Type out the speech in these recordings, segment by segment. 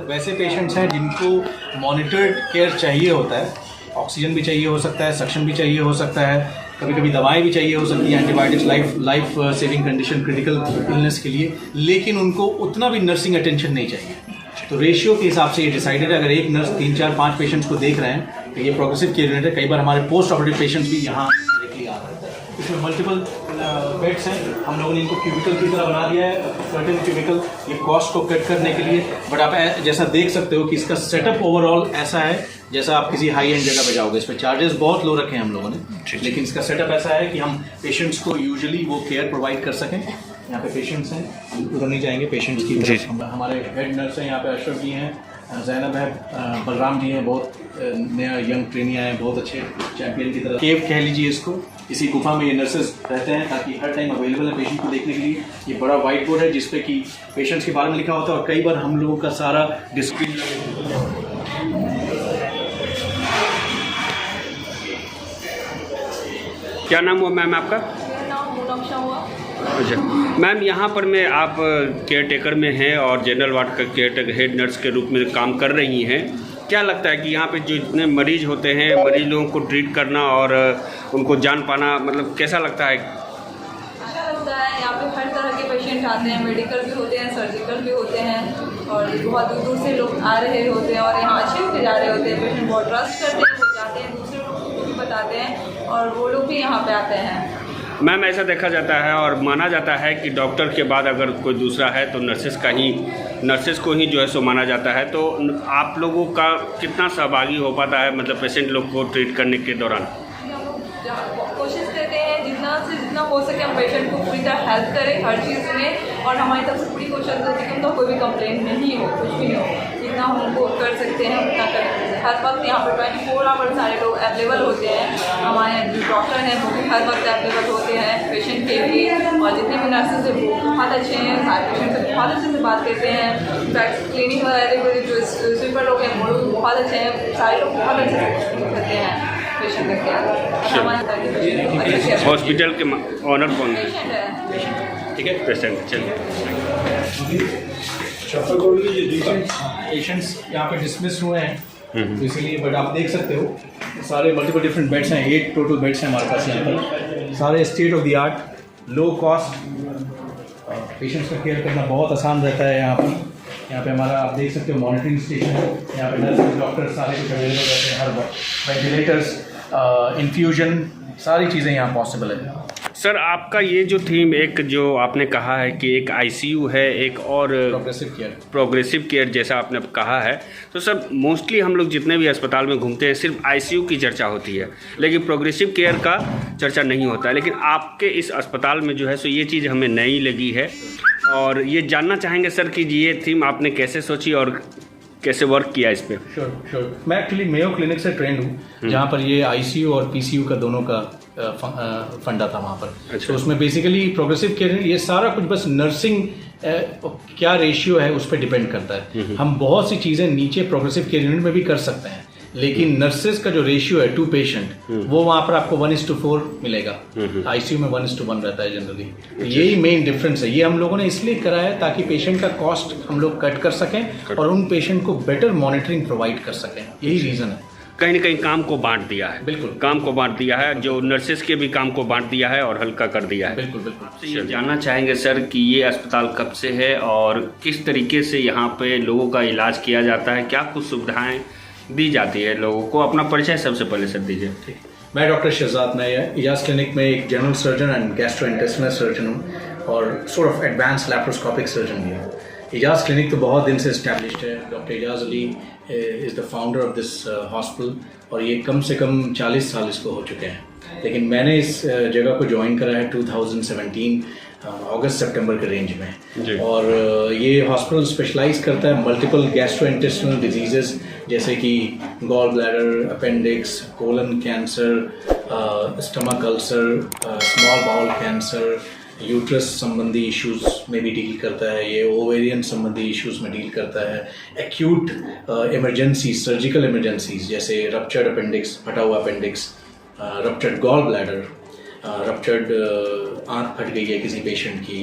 वैसे पेशेंट्स हैं जिनको मॉनिटर्ड केयर चाहिए होता है, ऑक्सीजन भी चाहिए हो सकता है, सक्शन भी चाहिए हो सकता है, कभी कभी दवाएं भी चाहिए हो सकती हैं, antibiotics life saving condition critical illness के लिए, लेकिन उनको उतना भी नर्सिंग अटेंशन नहीं चाहिए। तो रेशियो के हिसाब से ये डिसाइडेड है। अगर एक नर्स 3, 4, 5 पेशेंट्स को देख रहे हैं तो ये प्रोग्रेसिव केयर यूनिट है। कई बार हमारे पोस्ट ऑपरेटिव पेशेंट्स भी यहाँ डायरेक्टली आ रहे हैं। इसमें मल्टीपल बेड्स हैं, हम लोगों ने इनको क्यूबिकल की तरह बना दिया है, सर्टेन क्यूबिकल, ये कॉस्ट को कट करने के लिए। बट आप जैसा देख सकते हो कि इसका सेटअप ओवरऑल ऐसा है जैसा आप किसी हाई एंड जगह पे जाओगे। इसमें चार्जेस बहुत लो रखे हैं हम लोगों ने, लेकिन इसका सेटअप ऐसा है कि हम पेशेंट्स को यूजुअली वो केयर प्रोवाइड कर सकें। यहाँ पे पेशेंट्स हैं, उधर नहीं जाएंगे पेशेंट्स की तरफ। हमारे हेड नर्स हैं यहाँ पे, अशरफ जी हैं, जैनब है, बलराम जी हैं, बहुत नया यंग ट्रेनी आए हैं, बहुत अच्छे चैंपियन की तरह। केव कह लीजिए इसको, इसी गुफा में ये नर्सेज रहते हैं ताकि हर टाइम अवेलेबल है पेशेंट को देखने के लिए। ये बड़ा वाइट बोर्ड है जिसपे कि पेशेंट्स के बारे में लिखा होता है और कई बार हम लोगों का सारा डिस्प्ले। क्या नाम हुआ मैम आपका? मेरा नाम मोनाक्षा हुआ। अच्छा मैम, यहाँ पर मैं आप केयर टेकर में हैं और जनरल वार्ड का केयर टेकर हेड नर्स के रूप में काम कर रही हैं। क्या लगता है कि यहाँ पे जो इतने मरीज होते हैं, मरीज लोगों को ट्रीट करना और उनको जान पाना, मतलब कैसा लगता है? अच्छा लगता है। यहाँ पे हर तरह के पेशेंट आते हैं, मेडिकल भी होते हैं, सर्जिकल भी होते हैं, और बहुत दूर दूर से लोग आ रहे होते हैं और यहाँ अच्छे होते जा रहे होते हैं। पेशेंट बहुत ट्रस्ट करते हैं, वो जाते हैं, दूसरे लोगों को भी बताते हैं और वो लोग भी यहाँ पे आते हैं। मैम, ऐसा देखा जाता है और माना जाता है कि डॉक्टर के बाद अगर कोई दूसरा है तो नर्सेस को ही जो है सो माना जाता है। तो आप लोगों का कितना सहभागी हो पाता है, मतलब पेशेंट लोग को ट्रीट करने के दौरान? हम लोग कोशिश करते हैं जितना से जितना हो सके हम पेशेंट को पूरी तरह हेल्प करें हर चीज़ में, और हमारी तरफ से पूरी कोशिश होती है कि उनका कोई भी कंप्लेंट नहीं हो, कुछ भी नहीं हो। जितना हमको कर सकते हैं उतना करें। हर वक्त यहाँ पर 24 आवर सारे लोग अवेलेबल होते हैं। हमारे जो डॉक्टर हैं वो भी हर वक्त अवेलेबल होते हैं पेशेंट के लिए, और जितने भी नर्सेज हैं वो बहुत अच्छे हैं, सारे पेशेंट से बहुत अच्छे से बात करते हैं। इनफैक्ट क्लिनिक वाले जो स्वीपर लोग हैं वो लोग बहुत अच्छे हैं, सारे लोग बहुत अच्छे से करते हैं पेशेंट का केयर। हॉस्पिटल के ऑनर कौन है? पेशेंट है, ठीक है, पेशेंट। चलिए, पेशेंट्स यहाँ पे डिसमिस हुए हैं तो इसीलिए, बट आप देख सकते हो सारे मल्टीपल डिफरेंट बेड्स हैं, 8 टोटल बेड्स हैं हमारे पास यहाँ पर, सारे state of the art, low cost. Patients का केयर करना बहुत आसान रहता है यहाँ पर। यहाँ पे हमारा आप देख सकते हो मॉनिटरिंग स्टेशन है, यहाँ पे नर्सेज डॉक्टर सारे कुछ अवेलेबल रहते हैं हर वक्त। वेंटिलेटर्स, इन्फ्यूजन, सारी चीज़ें यहाँ पॉसिबल है। सर आपका ये जो थीम, एक जो आपने कहा है कि एक आईसीयू है, एक और प्रोग्रेसिव केयर जैसा आपने कहा है, तो सर मोस्टली हम लोग जितने भी अस्पताल में घूमते हैं सिर्फ आईसीयू की चर्चा होती है, लेकिन प्रोग्रेसिव केयर का चर्चा नहीं होता है। लेकिन आपके इस अस्पताल में जो है सो ये चीज़ हमें नई लगी है, और ये जानना चाहेंगे सर कि ये थीम आपने कैसे सोची और कैसे वर्क किया इस पर? श्योर। मैं एक्चुअली मेयो क्लिनिक से ट्रेंड हूँ, जहाँ पर ये आईसीयू और पीसीयू का दोनों का फंडा था वहाँ पर। अच्छा। तो उसमें बेसिकली प्रोग्रेसिव केयर ये सारा कुछ बस नर्सिंग क्या रेशियो है उस पर डिपेंड करता है। हम बहुत सी चीज़ें नीचे प्रोग्रेसिव केयर यूनिट में भी कर सकते हैं, लेकिन नर्सेज का जो रेशियो है 2 पेशेंट, वो वहाँ पर आपको 1:4 मिलेगा। आईसीयू में 1:1 रहता है जनरली। यही मेन डिफरेंस है। ये हम लोगों ने इसलिए करा है ताकि पेशेंट का कॉस्ट हम लोग कट कर सकें और उन पेशेंट को बेटर मॉनिटरिंग प्रोवाइड कर सकें। यही रीज़न है। कहीं ना कहीं काम को बांट दिया है। बिल्कुल, काम को बांट दिया है, जो नर्सेज के भी काम को बांट दिया है और हल्का कर दिया है। बिल्कुल। ये जानना चाहेंगे सर कि ये अस्पताल कब से है और किस तरीके से यहाँ पे लोगों का इलाज किया जाता है, क्या कुछ सुविधाएं दी जाती है लोगों को? अपना परिचय सबसे पहले सर दीजिए। मैं डॉक्टर शहजाद, मैं इजाज़ क्लिनिक में एक general surgeon and gastrointestinal surgeon हूँ और sort of advance laparoscopic surgeon भी हूँ। इजाज़ क्लिनिक तो बहुत दिन से इस्टेब्लिश्ड है। Doctor Ejaz Ali is the founder of this hospital, और ये कम से कम 40 साल इसको हो चुके हैं। लेकिन मैंने इस जगह को ज्वाइन करा है 2017 अगस्त सितंबर के रेंज में। और ये हॉस्पिटल स्पेशलाइज करता है मल्टीपल गैस्ट्रोइंटेस्टिनल डिजीज़ेस, जैसे कि gall bladder, appendix, colon cancer, stomach ulcer, small bowel cancer, uterus संबंधी इश्यूज में भी डील करता है। ये ओवेरियन संबंधी इश्यूज में डील करता है। एक्यूट इमरजेंसी, सर्जिकल इमरजेंसीज जैसे रप्चर्ड अपेंडिक्स, फटा हुआ appendix, ruptured gall bladder, ruptured आंत फट गई है किसी पेशेंट की,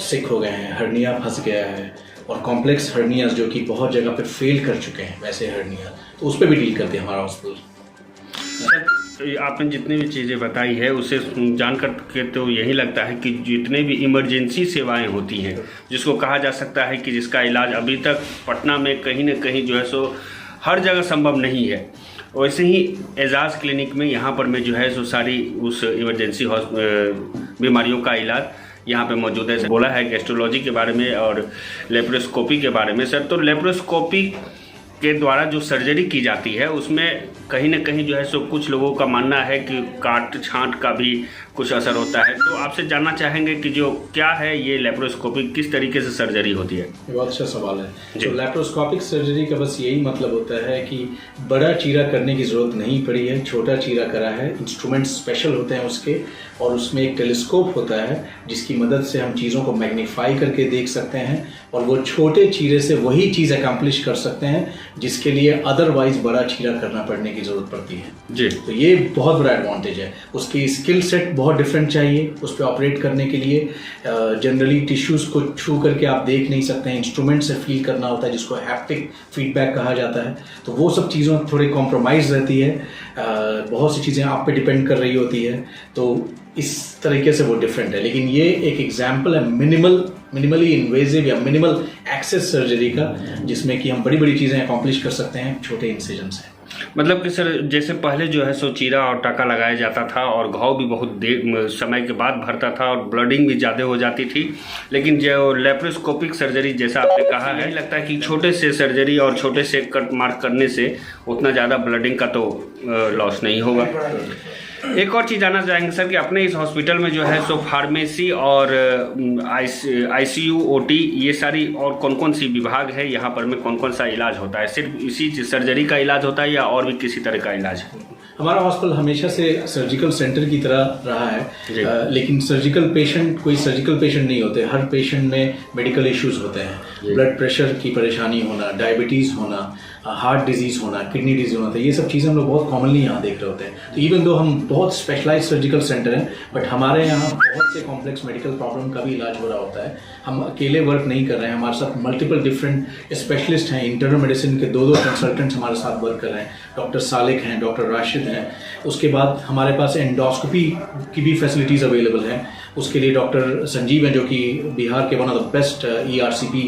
सिक हो गए हैं, हर्निया फंस गया है, और कॉम्प्लेक्स हर्नियाज जो कि बहुत जगह पे फेल कर चुके हैं वैसे हर्निया, तो उस पर भी डील करते हैं हमारा हॉस्पिटल। आपने जितनी भी चीज़ें बताई है उसे जान कर के तो यही लगता है कि जितने भी इमरजेंसी सेवाएं होती हैं, जिसको कहा जा सकता है कि जिसका इलाज अभी तक पटना में कहीं न कहीं जो है सो हर जगह संभव नहीं है, वैसे ही एजाज क्लिनिक में यहाँ पर मैं जो है सो सारी उस इमरजेंसी बीमारियों का इलाज यहाँ पे मौजूद है। बोला है गैस्ट्रोलॉजी के बारे में और लेप्रोस्कोपी के बारे में। सर, तो लेप्रोस्कोपी के द्वारा जो सर्जरी की जाती है उसमें कहीं न कहीं जो है सो कुछ लोगों का मानना है कि काट छांट का भी कुछ असर होता है, तो आपसे जानना चाहेंगे कि जो क्या है ये लेप्रोस्कोपी, किस तरीके से सर्जरी होती है? ये बहुत अच्छा सवाल है। तो लेप्रोस्कोपिक सर्जरी का बस यही मतलब होता है कि बड़ा चीरा करने की ज़रूरत नहीं पड़ी है, छोटा चीरा करा है, इंस्ट्रूमेंट्स स्पेशल होते हैं उसके, और उसमें एक टेलीस्कोप होता है जिसकी मदद से हम चीज़ों को मैग्नीफाई करके देख सकते हैं, और वो छोटे चीरे से वही चीज़ अकम्प्लिश कर सकते हैं जिसके लिए अदरवाइज बड़ा चीरा करना पड़ने की ज़रूरत पड़ती है जी। तो ये बहुत बड़ा एडवांटेज है। उसकी स्किल सेट बहुत डिफरेंट चाहिए उस पर ऑपरेट करने के लिए। जनरली टिश्यूज़ को छू करके आप देख नहीं सकते हैं, इंस्ट्रूमेंट से फील करना होता है जिसको हैप्टिक फीडबैक कहा जाता है, तो वो सब चीज़ों थोड़ी कॉम्प्रोमाइज़ रहती है। बहुत सी चीज़ें आप पे डिपेंड कर रही होती है, तो इस तरीके से वो डिफरेंट है। लेकिन ये एक एग्जाम्पल है मिनिमली इन्वेजिव या मिनिमल एक्सेस सर्जरी का, जिसमें कि हम बड़ी बड़ी चीज़ें अकॉम्प्लिश कर सकते हैं छोटे इंसिजन से। मतलब कि सर जैसे पहले जो है सो चीरा और टाका लगाया जाता था और घाव भी बहुत देर समय के बाद भरता था और ब्लडिंग भी ज़्यादा हो जाती थी, लेकिन जो लेप्रोस्कोपिक सर्जरी जैसा आपने कहा है, लगता है कि छोटे से सर्जरी और छोटे से कट मार्क करने से उतना ज़्यादा ब्लडिंग का तो लॉस नहीं होगा। एक और चीज़ जानना चाहेंगे सर कि अपने इस हॉस्पिटल में जो है सो फार्मेसी और ICU OT ये सारी और कौन कौन सी विभाग है, यहाँ पर में कौन कौन सा इलाज होता है? सिर्फ इसी सर्जरी का इलाज होता है या और भी किसी तरह का इलाज है? हमारा हॉस्पिटल हमेशा से सर्जिकल सेंटर की तरह रहा है, लेकिन कोई सर्जिकल पेशेंट नहीं होते। हर पेशेंट में मेडिकल इश्यूज होते हैं, ब्लड प्रेशर की परेशानी होना, डायबिटीज़ होना, हार्ट डिजीज़ होना, किडनी डिजीज होना, तो ये सब चीज़ें हम लोग बहुत कॉमनली यहाँ देख रहे होते हैं। तो इवन दो हम बहुत स्पेशलाइज सर्जिकल सेंटर हैं, बट हमारे यहाँ बहुत से कॉम्प्लेक्स मेडिकल प्रॉब्लम का भी इलाज हो रहा होता है। हम अकेले वर्क नहीं कर रहे हैं, हमारे साथ मल्टीपल डिफरेंट स्पेशलिस्ट हैं। इंटरनल मेडिसिन के दो कंसल्टेंट्स हमारे साथ वर्क कर रहे हैं, डॉक्टर सालिक हैं, डॉक्टर राशिद हैं। उसके बाद हमारे पास एंडोस्कोपी की भी फैसिलिटीज़ अवेलेबल हैं, उसके लिए डॉक्टर संजीव हैं जो कि बिहार के one of the best ERCP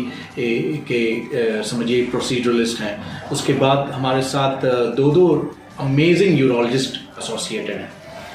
के समझिए प्रोसीजरलिस्ट हैं। उसके बाद हमारे साथ दो अमेजिंग यूरोलॉजिस्ट एसोसिएटेड हैं,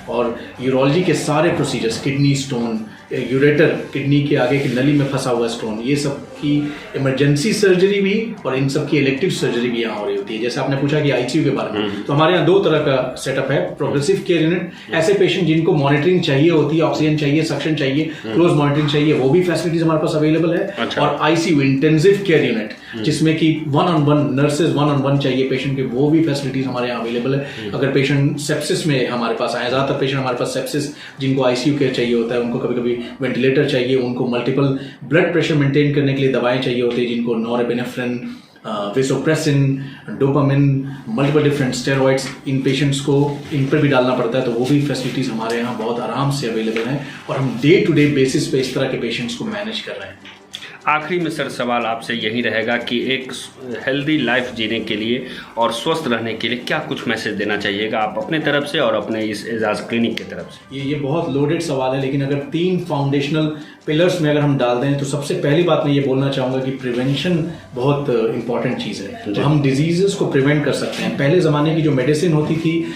और यूरोलॉजी के सारे procedures, kidney stone, ureter, kidney के आगे की नली में फंसा हुआ स्टोन, ये सब की इमरजेंसी सर्जरी भी और इन सब की इलेक्टिव सर्जरी भी यहाँ हो रही होती है। जैसे आपने पूछा कि ICU के बारे में, तो हमारे यहाँ दो तरह का सेटअप है। प्रोग्रेसिव केयर यूनिट, ऐसे पेशेंट जिनको मॉनिटरिंग चाहिए होती है, ऑक्सीजन चाहिए, सक्शन चाहिए, क्लोज मॉनिटरिंग चाहिए, वो भी फैसिलिटीज हमारे पास अवेलेबल है। अच्छा। और ICU इंटेंसिव केयर यूनिट, जिसमें कि 1-on-1 नर्सेज 1-on-1 चाहिए पेशेंट के, वो भी फैसिलिटीज हमारे यहाँ अवेलेबल है। अगर पेशेंट सेप्सिस में हमारे पास आए, ज़्यादातर पेशेंट हमारे पास सेप्सिस जिनको ICU केयर चाहिए होता है, उनको कभी कभी वेंटिलेटर चाहिए, उनको मल्टीपल ब्लड प्रेशर मेंटेन करने के लिए दवाएं चाहिए होती है, जिनको norepinephrine, vasopressin, dopamine, multiple different steroids, इन पेशेंट्स को इन पर भी डालना पड़ता है, तो वो भी फैसिलिटीज़ हमारे यहाँ बहुत आराम से अवेलेबल हैं, और हम डे टू डे बेसिस पे इस तरह के पेशेंट्स को मैनेज कर रहे हैं। आखिरी में सर सवाल आपसे यही रहेगा कि एक हेल्दी लाइफ जीने के लिए और स्वस्थ रहने के लिए क्या कुछ मैसेज देना चाहिएगा आप अपने तरफ से और अपने इस एजाज क्लिनिक की तरफ से? ये बहुत लोडेड सवाल है, लेकिन अगर 3 फाउंडेशनल पिलर्स में अगर हम डाल दें, तो सबसे पहली बात मैं ये बोलना चाहूँगा कि प्रिवेंशन बहुत इंपॉर्टेंट चीज़ है। तो हम डिजीज़ेस को प्रिवेंट कर सकते हैं। पहले ज़माने की जो मेडिसिन होती थी,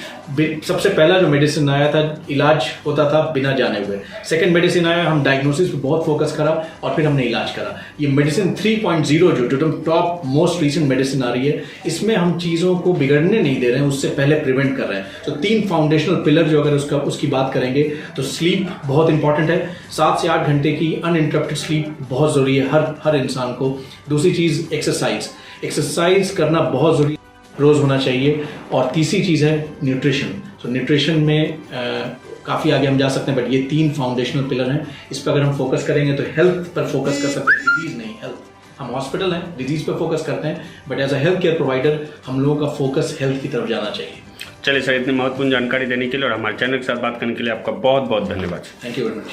सबसे पहला जो मेडिसिन आया था, इलाज होता था बिना जाने हुए। सेकंड मेडिसिन आया, हम डायग्नोसिस पे बहुत फोकस करा और फिर हमने इलाज करा। ये मेडिसिन 3.0 जो टॉप मोस्ट रीसेंट मेडिसिन आ रही है, इसमें हम चीज़ों को बिगड़ने नहीं दे रहे हैं, उससे पहले प्रिवेंट कर रहे हैं। तो 3 फाउंडेशनल पिलर जो अगर उसकी बात करेंगे, तो स्लीप बहुत इंपॉर्टेंट है। 7 से 8 घंटे की अनइंटरप्टेड स्लीप बहुत ज़रूरी है हर इंसान को। दूसरी चीज़ एक्सरसाइज करना बहुत ज़रूरी, रोज़ होना चाहिए। और तीसरी चीज़ है न्यूट्रिशन। तो न्यूट्रिशन में काफ़ी आगे हम जा सकते हैं, बट ये 3 फाउंडेशनल पिलर हैं। इस पर अगर हम फोकस करेंगे तो हेल्थ पर फोकस कर सकते हैं, डिजीज़ नहीं, हेल्थ। हम हॉस्पिटल हैं, डिजीज़ पर फोकस करते हैं, but as a health care provider हम लोगों का फोकस हेल्थ की तरफ जाना चाहिए। चलिए सर, इतनी महत्वपूर्ण जानकारी देने के लिए और हमारे चैनल के साथ बात करने के लिए आपका बहुत बहुत धन्यवाद। Thank you very much.